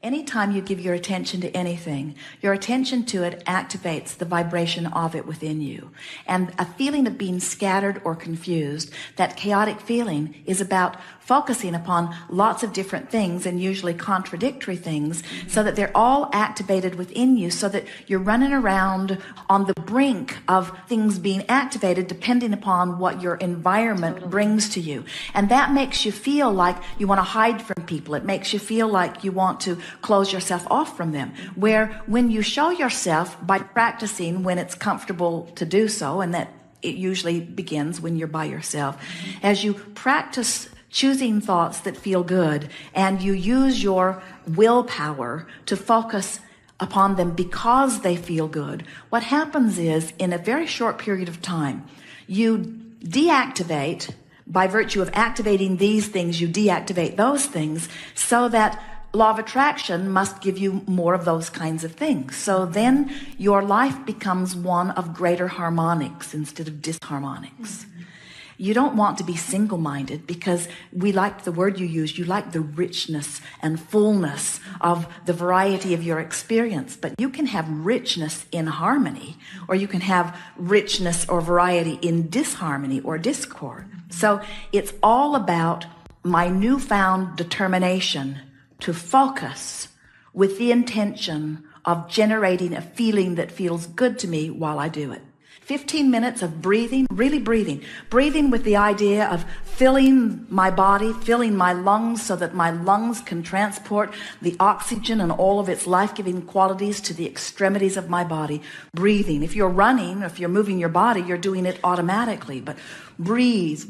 Anytime you give your attention to anything, your attention to it activates the vibration of it within you. And a feeling of being scattered or confused, that chaotic feeling, is about focusing upon lots of different things, and usually contradictory things, so that they're all activated within you, so that you're running around on the brink of things being activated depending upon what your environment brings to you. And that makes you feel like you want to hide from people. It makes you feel like you want to close yourself off from them. Where when you show yourself by practicing when it's comfortable to do so, and that it usually begins when you're by yourself, as you practice choosing thoughts that feel good, and you use your willpower to focus upon them because they feel good, what happens is, in a very short period of time, you deactivate, by virtue of activating these things, you deactivate those things, so that law of attraction must give you more of those kinds of things. So then your life becomes one of greater harmonics instead of disharmonics. You don't want to be single-minded, because we like the word you use. You like the richness and fullness of the variety of your experience. But you can have richness in harmony, or you can have richness or variety in disharmony or discord. So it's all about my newfound determination to focus with the intention of generating a feeling that feels good to me while I do it. 15 minutes of breathing, really breathing with the idea of filling my body, filling my lungs, so that my lungs can transport the oxygen and all of its life-giving qualities to the extremities of my body. Breathing. If you're running, if you're moving your body, you're doing it automatically. But breathe.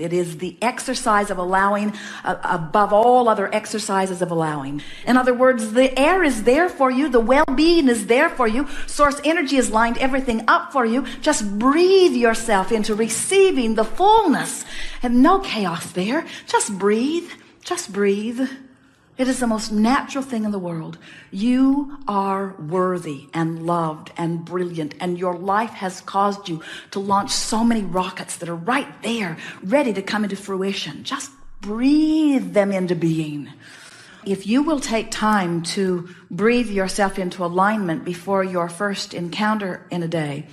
It is the exercise of allowing above all other exercises of allowing. In other words, the air is there for you. The well-being is there for you. Source energy has lined everything up for you. Just breathe yourself into receiving the fullness, and no chaos there. Just breathe. It is the most natural thing in the world. You are worthy and loved and brilliant, and your life has caused you to launch so many rockets that are right there, ready to come into fruition. Just breathe them into being. If you will take time to breathe yourself into alignment before your first encounter in a day,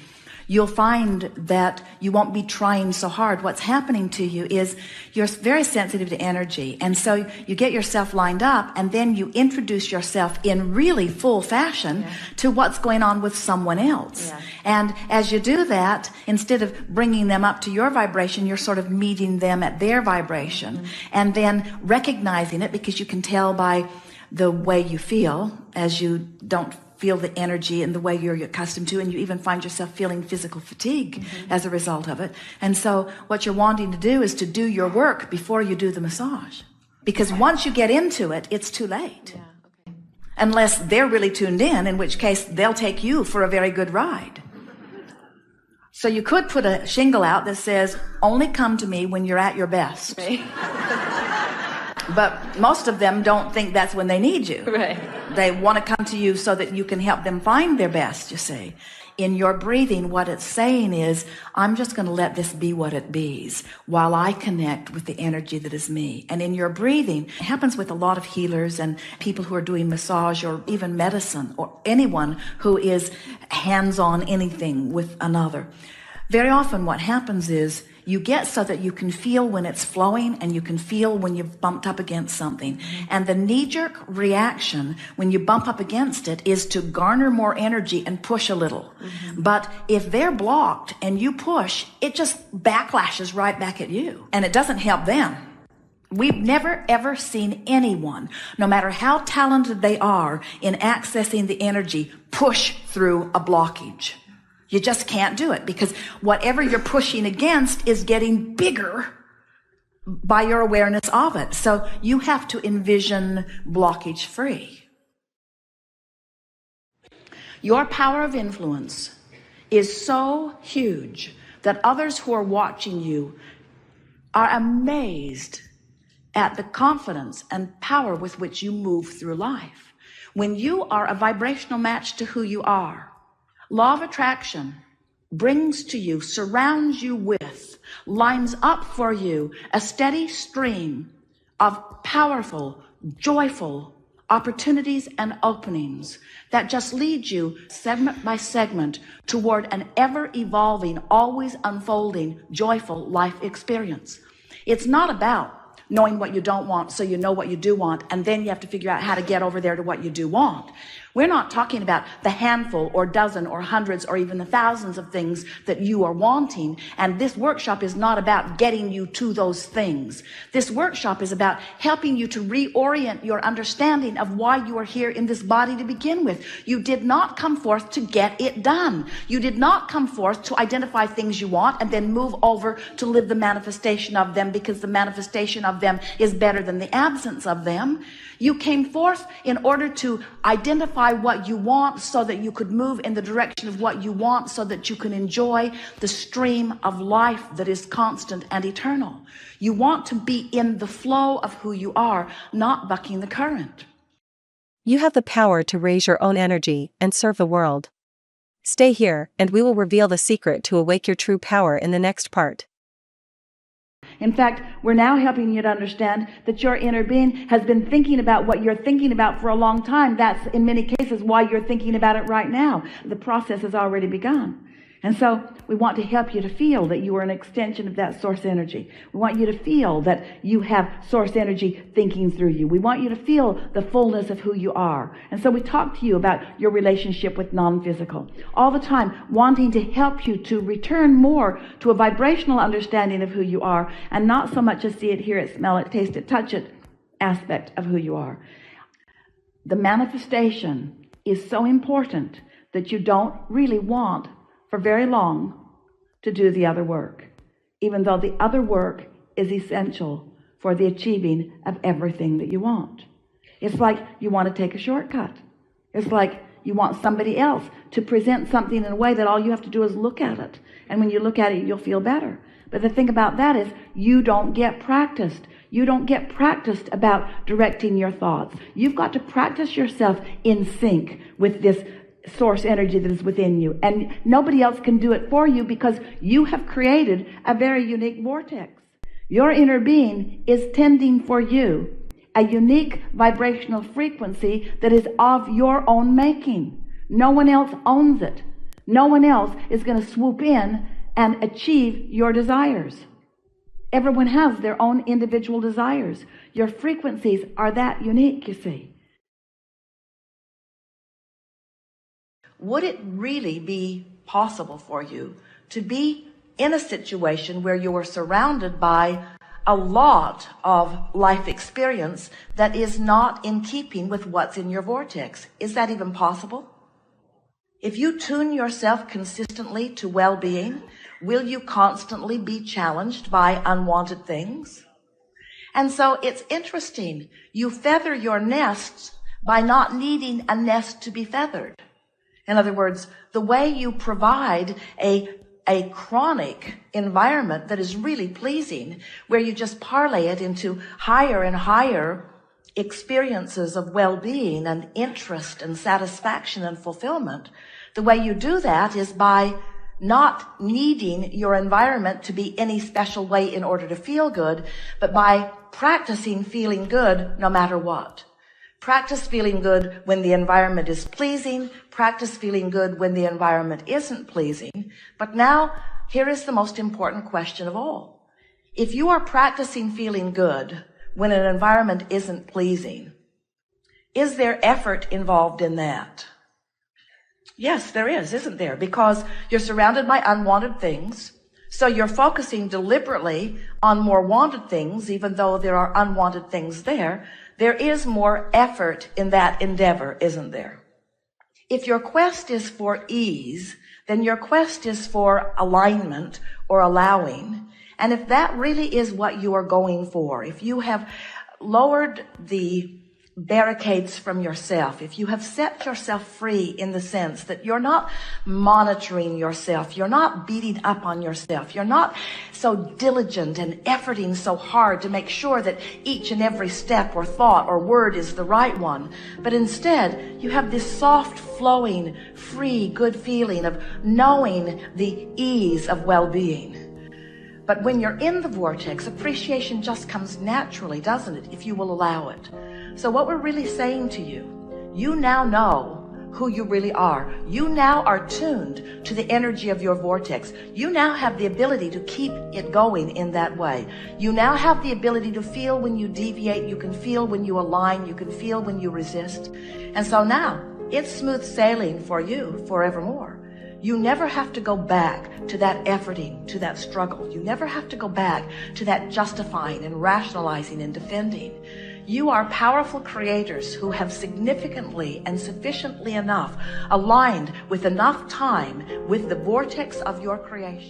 you'll find that you won't be trying so hard. What's happening to you is you're very sensitive to energy. And so you get yourself lined up, and then you introduce yourself in really full fashion to what's going on with someone else. And as you do that, instead of bringing them up to your vibration, you're sort of meeting them at their vibration, and then recognizing it, because you can tell by the way you feel as you don't feel the energy in the way you're accustomed to, and you even find yourself feeling physical fatigue as a result of it. And so what you're wanting to do is to do your work before you do the massage, because once you get into it, it's too late. Unless they're really tuned in which case they'll take you for a very good ride. So you could put a shingle out that says, only come to me when you're at your best. But most of them don't think that's when they need you. They want to come to you so that you can help them find their best, you see. In your breathing, what it's saying is, I'm just going to let this be what it bees while I connect with the energy that is me. And in your breathing, it happens with a lot of healers and people who are doing massage or even medicine, or anyone who is hands-on anything with another. Very often what happens is, you get so that you can feel when it's flowing, and you can feel when you've bumped up against something. And the knee-jerk reaction when you bump up against it is to garner more energy and push a little. But if they're blocked and you push, it just backlashes right back at you, and it doesn't help them. We've never ever seen anyone, no matter how talented they are in accessing the energy, push through a blockage. You just can't do it, because whatever you're pushing against is getting bigger by your awareness of it. So you have to envision blockage free. Your power of influence is so huge that others who are watching you are amazed at the confidence and power with which you move through life. When you are a vibrational match to who you are, law of attraction brings to you, surrounds you with, lines up for you a steady stream of powerful, joyful opportunities and openings that just lead you segment by segment toward an ever-evolving, always unfolding, joyful life experience. It's not about knowing what you don't want so you know what you do want, and then you have to figure out how to get over there to what you do want. We're not talking about the handful or dozen or hundreds or even the thousands of things that you are wanting. And this workshop is not about getting you to those things. This workshop is about helping you to reorient your understanding of why you are here in this body to begin with. You did not come forth to get it done. You did not come forth to identify things you want and then move over to live the manifestation of them, because the manifestation of them is better than the absence of them. You came forth in order to identify what you want so that you could move in the direction of what you want, so that you can enjoy the stream of life that is constant and eternal. You want to be in the flow of who you are, not bucking the current. You have the power to raise your own energy and serve the world. Stay here, and we will reveal the secret to awake your true power in the next part. In fact, we're now helping you to understand that your inner being has been thinking about what you're thinking about for a long time. That's, in many cases, why you're thinking about it right now. The process has already begun. And so we want to help you to feel that you are an extension of that source energy. We want you to feel that you have source energy thinking through you. We want you to feel the fullness of who you are. And so we talk to you about your relationship with non-physical, all the time wanting to help you to return more to a vibrational understanding of who you are, and not so much a see it, hear it, smell it, taste it, touch it aspect of who you are. The manifestation is so important that you don't really want for very long to do the other work, even though the other work is essential for the achieving of everything that you want. It's like you want to take a shortcut. It's like you want somebody else to present something in a way that all you have to do is look at it. And when you look at it, you'll feel better. But the thing about that is you don't get practiced. You don't get practiced about directing your thoughts. You've got to practice yourself in sync with this source energy that is within you, and nobody else can do it for you, because you have created a very unique vortex. Your inner being is tending for you a unique vibrational frequency that is of your own making. No one else owns it. No one else is going to swoop in and achieve your desires. Everyone has their own individual desires. Your frequencies are that unique, you see. Would it really be possible for you to be in a situation where you are surrounded by a lot of life experience that is not in keeping with what's in your vortex? Is that even possible? If you tune yourself consistently to well-being, will you constantly be challenged by unwanted things? And so it's interesting. You feather your nests by not needing a nest to be feathered. In other words, the way you provide a chronic environment that is really pleasing, where you just parlay it into higher and higher experiences of well-being and interest and satisfaction and fulfillment, the way you do that is by not needing your environment to be any special way in order to feel good, but by practicing feeling good no matter what. Practice feeling good when the environment is pleasing. Practice feeling good when the environment isn't pleasing. But now, here is the most important question of all. If you are practicing feeling good when an environment isn't pleasing, is there effort involved in that? Yes, there is, isn't there? Because you're surrounded by unwanted things. So you're focusing deliberately on more wanted things, even though there are unwanted things there. There is more effort in that endeavor, isn't there? If your quest is for ease, then your quest is for alignment or allowing. And if that really is what you are going for, if you have lowered the barricades from yourself, if you have set yourself free in the sense that you're not monitoring yourself, you're not beating up on yourself, you're not so diligent and efforting so hard to make sure that each and every step or thought or word is the right one, but instead you have this soft flowing, free, good feeling of knowing the ease of well-being. But when you're in the vortex, appreciation just comes naturally, doesn't it, if you will allow it? So what we're really saying to you, you now know who you really are. You now are tuned to the energy of your vortex. You now have the ability to keep it going in that way. You now have the ability to feel when you deviate. You can feel when you align. You can feel when you resist. And so now it's smooth sailing for you forevermore. You never have to go back to that efforting, to that struggle. You never have to go back to that justifying and rationalizing and defending. You are powerful creators who have significantly and sufficiently enough aligned with enough time with the vortex of your creation.